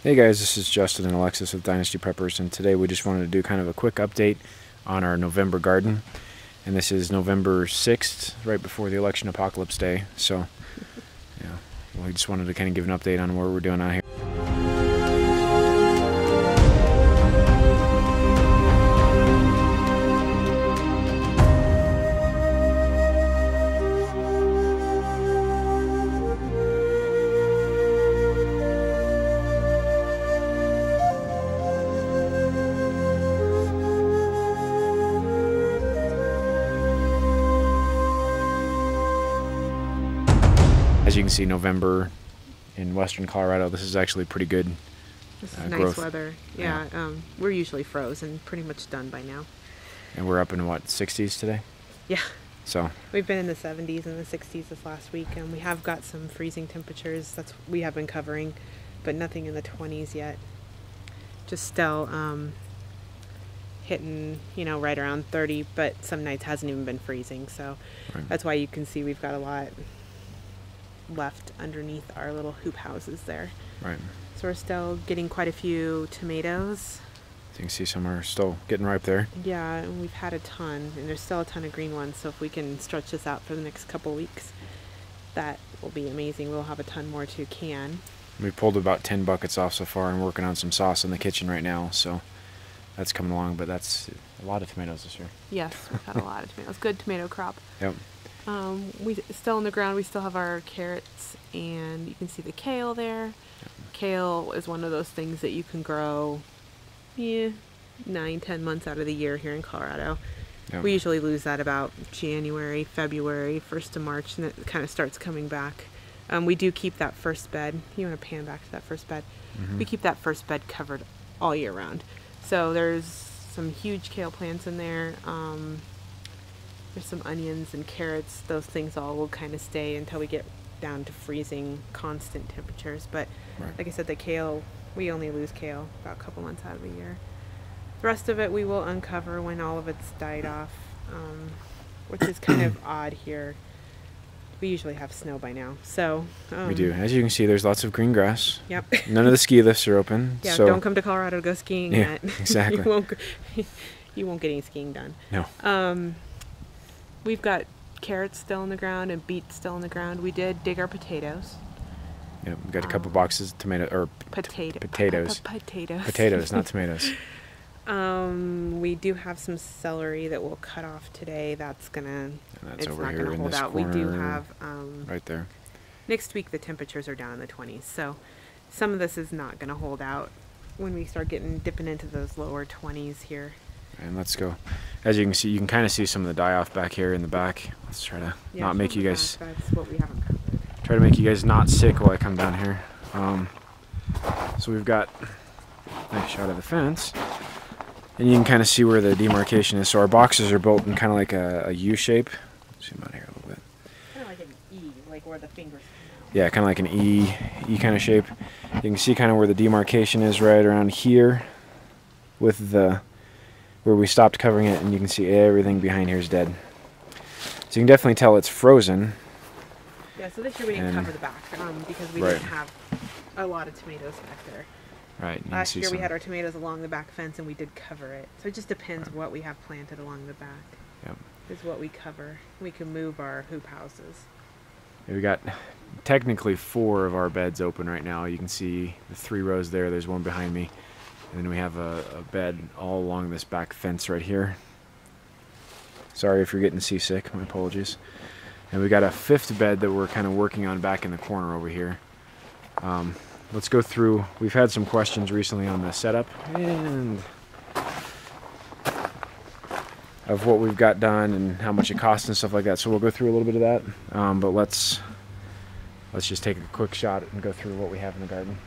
Hey guys, this is Justin and Alexis with Dynasty Preppers, and today we just wanted to do kind of a quick update on our November garden. And this is November 6th, right before the election apocalypse day. So, yeah, we just wanted to kind of give an update on what we're doing out here. As you can see, November in western Colorado, this is actually pretty good This is nice growth. weather. Yeah, we're usually frozen, pretty much done by now. And we're up in, what, 60s today? Yeah, So, we've been in the 70s and the 60s this last week, and we have got some freezing temperatures. That's we have been covering, but nothing in the 20s yet. Just still hitting, right around 30, but some nights hasn't even been freezing. So right. that's why you can see we've got a lot left underneath our little hoop houses there. Right. So we're still getting quite a few tomatoes. You can see some are still getting ripe there. Yeah, and we've had a ton, and there's still a ton of green ones. So if we can stretch this out for the next couple weeks, that will be amazing. We'll have a ton more to can. We pulled about 10 buckets off so far and working on some sauce in the kitchen right now, so that's coming along, but that's a lot of tomatoes this year. Yes, we've had a lot of tomatoes. Good tomato crop. Yep. We still in the ground. We still have our carrots, and you can see the kale there. Yep. Kale is one of those things that you can grow 9-10 months out of the year here in Colorado. Yep. We usually lose that about January, February, 1st of March, and it kind of starts coming back. We do keep that first bed. You want to pan back to that first bed? Mm-hmm. We keep that first bed covered all year round. So there's some huge kale plants in there. There's some onions and carrots. Those things all will kind of stay until we get down to freezing constant temperatures. But right. Like I said, the kale, we only lose kale about a couple months out of the year. The rest of it we will uncover when all of it's died off, which is kind of odd here. We usually have snow by now, so We do. As you can see, there's lots of green grass. Yep. None of the ski lifts are open. Yeah, so don't come to Colorado to go skiing yeah, yet. exactly. you won't get any skiing done. No. We've got carrots still in the ground and beets still in the ground. We did dig our potatoes. Yep. We got a couple boxes of potatoes. Potatoes. Potatoes, not tomatoes. We do have some celery that we'll cut off today. That's That's it's over not here gonna in hold this out. corner. We do have right there. next week the temperatures are down in the 20s, so some of this is not going to hold out when we start dipping into those lower 20s here. And let's go. As you can see, you can kind of see some of the die-off back here in the back. Let's try to not make you guys... That's what we haven't covered. Try to make you guys not sick while I come down here. So we've got a nice shot of the fence. And you can kind of see where the demarcation is. So our boxes are built in kind of like a U shape. Zoom out here a little bit. Kind of like an E, like where the fingers come out. Yeah, kind of like an E kind of shape. You can see kind of where the demarcation is right around here with where we stopped covering it, and you can see everything behind here is dead. So you can definitely tell it's frozen. Yeah, so this year we didn't cover the back because we didn't have a lot of tomatoes back there. Right. Last year we had our tomatoes along the back fence and we did cover it. So it just depends what we have planted along the back. Yep. Is what we cover. We can move our hoop houses. We got technically 4 of our beds open right now. You can see the 3 rows there. There's one behind me. And then we have a bed all along this back fence right here. Sorry if you're getting seasick. My apologies. And we got a 5th bed that we're kind of working on back in the corner over here. Let's go through. We've had some questions recently on the setup and of what we've got done and how much it costs and stuff like that. So we'll go through a little bit of that. But let's just take a quick shot and go through what we have in the garden.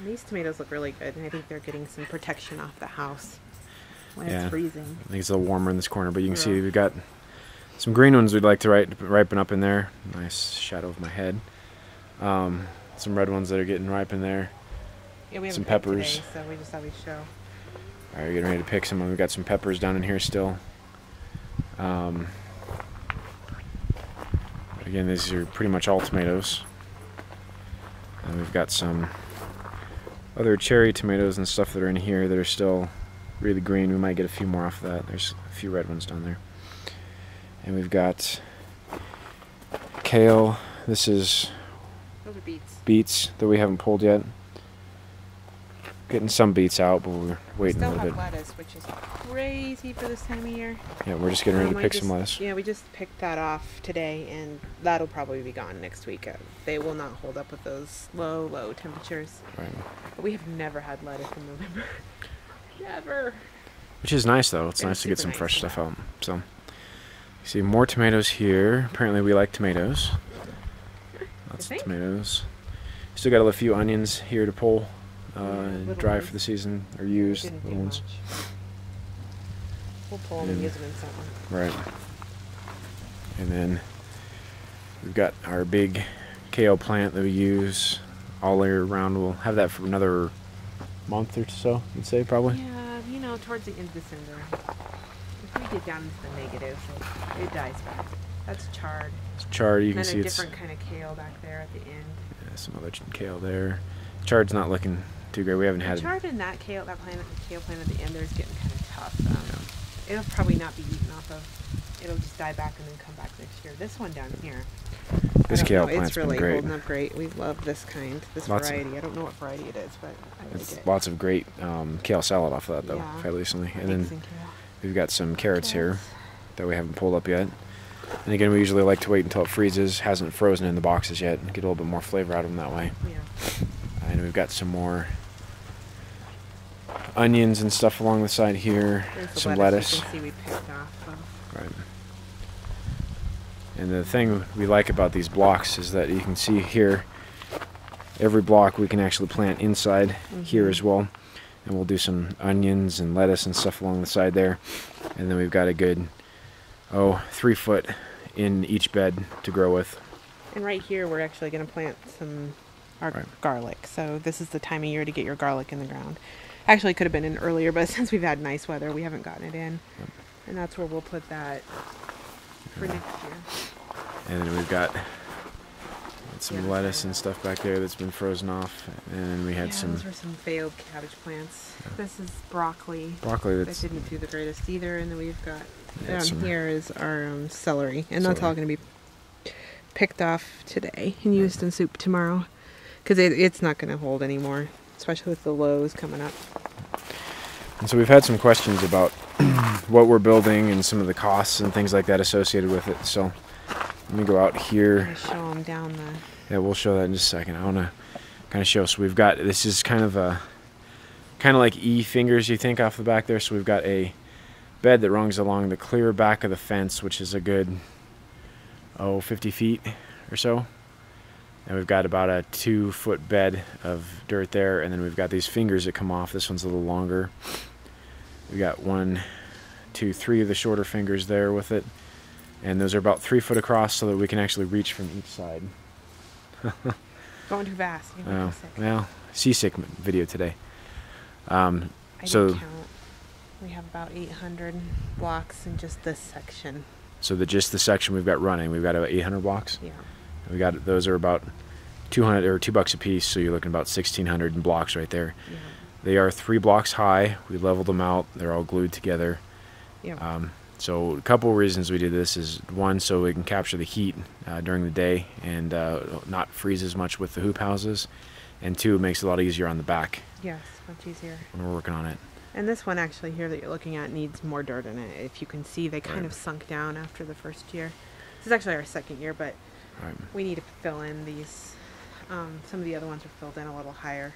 These tomatoes look really good, and I think they're getting some protection off the house when it's freezing. I think it's a little warmer in this corner, but you can see we've got some green ones we'd like to ripen up in there. Nice shadow of my head. Some red ones that are getting ripe in there. Yeah, we have some peppers. Today, so we just thought we'd show. All right, we're getting ready to pick some. We've got some peppers down in here still. Again, these are pretty much all tomatoes. And we've got some other cherry tomatoes and stuff that are in here that are still really green. We might get a few more off of that. There's a few red ones down there. And we've got kale. This is Those are beets. beets that we haven't pulled yet. Getting some beets out, but we're waiting a Still little bit. have lettuce, which is crazy for this time of year. Yeah, we're just getting ready to pick some lettuce. Yeah, we just picked that off today, and that'll probably be gone next week. They will not hold up with those low temperatures. Right. But we have never had lettuce in November. Never. Which is nice, though. It's Yeah, nice to get super some nice, fresh yeah. stuff out. So, you see more tomatoes here. Apparently, we like tomatoes. Lots of think? tomatoes. Still got a few onions here to pull, Little dry ones. for the season, or use. Didn't do Little ones. much. We'll pull them and And- use them in summer. Right. And then we've got our big kale plant that we use all year round. We'll have that for another month or so, you'd say, probably. Yeah, you know, towards the end of December, if we get down into the negatives, it dies back. That's chard. It's chard. You And can then see a it's different kind of kale back there at the end. some other kale there. Chard's not looking too great. We haven't had. Chard and that kale plant at the end there is getting kind of tough. It'll probably not be eaten off of. It'll just die back and then come back next year. This one down here. This kale plant's It's really been great. holding up great. We love this kind, this Lots of- variety. I don't know what variety it is, but I like It's it. lots of great kale salad off of that, though, Yeah. I've had recently. And Eggs then and kale. we've got some carrots here Carrots. that we haven't pulled up yet. And again, we usually like to wait until it freezes, hasn't frozen in the boxes yet, and get a little bit more flavor out of them that way. Yeah. And we've got some more onions and stuff along the side here, There's the some lettuce. lettuce. You can see we picked off. Right. And the thing we like about these blocks is that you can see here, every block we can actually plant inside here as well. And we'll do some onions and lettuce and stuff along the side there. And then we've got a good, 3 foot in each bed to grow with. And right here, we're actually going to plant our Right. garlic. So this is the time of year to get your garlic in the ground. Actually, it could have been in earlier, but since we've had nice weather, we haven't gotten it in. And that's where we'll put that for next year. And then we've got some Yeah, lettuce sorry and about stuff back there that's been frozen off. And we had Yeah, some those were some failed cabbage plants. This is broccoli. broccoli That that's didn't do the greatest either. And then we've got Yeah, down some- here is our celery. And that's all Celery. going to be picked off today and used in soup tomorrow. Because it's not going to hold anymore, especially with the lows coming up. And so we've had some questions about what we're building and some of the costs and things like that associated with it. So let me go out here. I show them down the... Yeah, we'll show that in just a second. I want to kind of show. So we've got, this is kind of like E fingers, you think, off the back there. So we've got a bed that runs along the clear back of the fence, which is a good, 50 feet or so. And we've got about a 2 foot bed of dirt there. And then we've got these fingers that come off. This one's a little longer. We got 1, 2, 3 of the shorter fingers there with it. And those are about 3 foot across so that we can actually reach from each side. Going too fast. You're gonna Oh, get sick. well, seasick video today. I So- didn't count. We have about 800 blocks in just this section. So just the section we've got running, we've got about 800 blocks. Yeah. We got those are about 200 or $2 a piece, so you're looking about 1,600 in blocks right there. Yeah. They are 3 blocks high. We leveled them out. They're all glued together. Yeah. So a couple reasons we did this is, one, so we can capture the heat during the day and not freeze as much with the hoop houses, and 2, it makes it a lot easier on the back Yes, much easier. when we're working on it. And this one actually here that you're looking at needs more dirt in it. If you can see, they kind Right. of sunk down after the first year. This is actually our second year, but Right. we need to fill in these. Some of the other ones are filled in a little higher.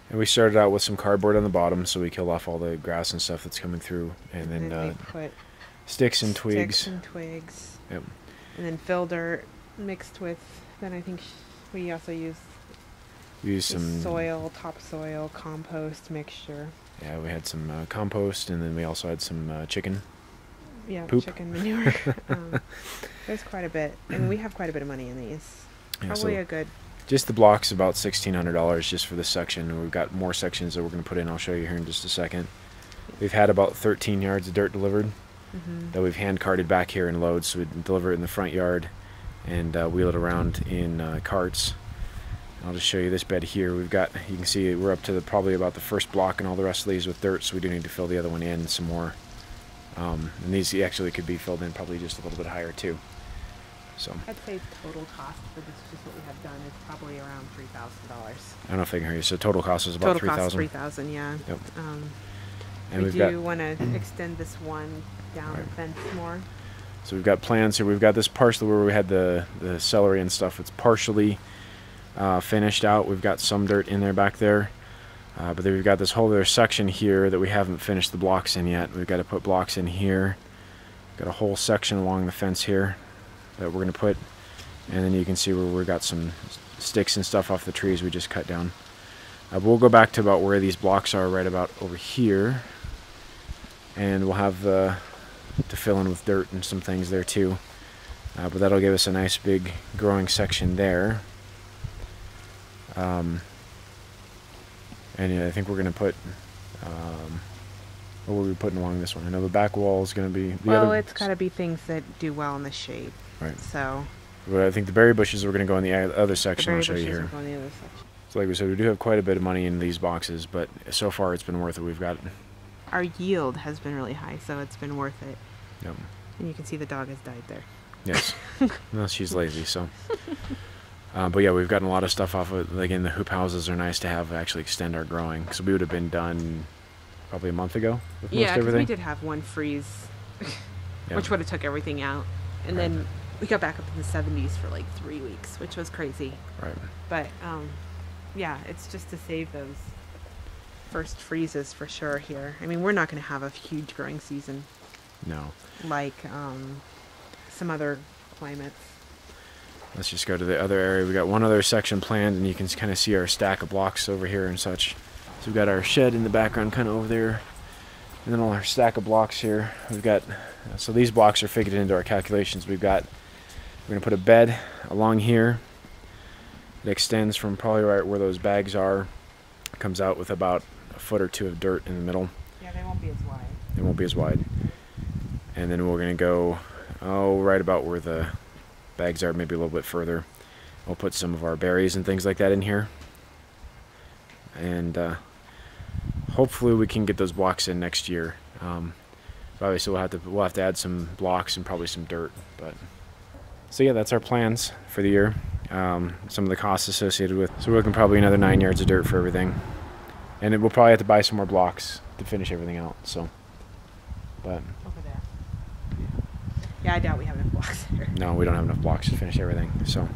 And we started out with some cardboard on the bottom, so we killed off all the grass and stuff that's coming through, and then we put sticks and twigs. Sticks and twigs. Yep. And then fill dirt mixed with. Then I think we also use Use the some soil, topsoil, compost mixture. Yeah, we had some compost, and then we also had some chicken. Yeah, Poop. chicken manure. There's quite a bit, and we have quite a bit of money in these. Yeah, Probably so a good. just the blocks about $1,600 just for this section. And we've got more sections that we're going to put in. I'll show you here in just a second. We've had about 13 yards of dirt delivered that we've hand carted back here in loads. So we deliver it in the front yard and wheel it around in carts. I'll just show you this bed here. We've got, you can see we're up to probably about the first block, and all the rest of these with dirt, so we do need to fill the other one in some more. And these actually could be filled in probably just a little bit higher too. So I'd say total cost for this, just what we have done, is probably around $3,000. I don't know if I can hear you. So total cost is about $3,000. Total cost $3,000, yeah. Yep. And we do want to extend this one down the fence more. So we've got plans here. We've got this parcel where we had the celery and stuff. It's partially finished out. We've got some dirt in there back there. But then we've got this whole other section here that we haven't finished the blocks in yet. We've got to put blocks in here. Got a whole section along the fence here that we're going to put. And then you can see where we've got some sticks and stuff off the trees we just cut down. But we'll go back to about where these blocks are, right about over here. And we'll have to fill in with dirt and some things there too. But that'll give us a nice big growing section there. And yeah, I think we're going to put, what were we putting along this one? I know the back wall is going to be... Well, it's got to be things that do well in the shade. Right. So... Well, I think the berry bushes are going to go in the other section. I'll show you here. Go in the other section. So like we said, we do have quite a bit of money in these boxes, but so far it's been worth it. We've got... Our yield has been really high, so it's been worth it. Yep. And you can see the dog has died there. Yes. Well, she's lazy, so... but yeah, we've gotten a lot of stuff off of, again, the hoop houses are nice to have actually extend our growing. So we would have been done probably a month ago with most Yeah, because everything. we did have one freeze, which would have took everything out. And then we got back up in the 70s for like 3 weeks, which was crazy. Right. But yeah, it's just to save those first freezes for sure here. I mean, we're not going to have a huge growing season. No. Like some other climates. Let's just go to the other area. We got one other section planned, and you can kind of see our stack of blocks over here and such. So we've got our shed in the background kind of over there. And then all our stack of blocks here. We've got, so these blocks are figured into our calculations. We're going to put a bed along here. It extends from probably right where those bags are. It comes out with about a foot or two of dirt in the middle. Yeah, they won't be as wide. It won't be as wide. And then we're going to go, right about where the bags are, maybe a little bit further. We'll put some of our berries and things like that in here. And hopefully we can get those blocks in next year. Obviously we'll have to add some blocks and probably some dirt. But so yeah, that's our plans for the year. Some of the costs associated with. So we're looking probably another 9 yards of dirt for everything. And we'll probably have to buy some more blocks to finish everything out. So, but Over there. Yeah, I doubt we have enough blocks there. no, we don't have enough blocks to finish everything. So,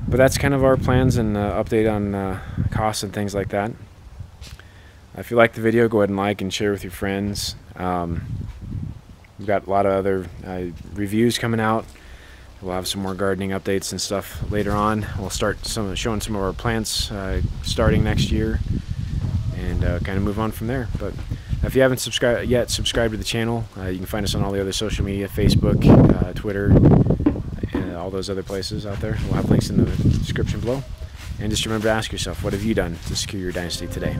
but that's kind of our plans and update on costs and things like that. If you like the video, go ahead and like and share with your friends. We've got a lot of other reviews coming out. We'll have some more gardening updates and stuff later on. We'll start showing some of our plants starting next year, and kind of move on from there. But if you haven't subscribed yet, subscribe to the channel. You can find us on all the other social media, Facebook, Twitter, and all those other places out there. We'll have links in the description below. And just remember to ask yourself, what have you done to secure your dynasty today?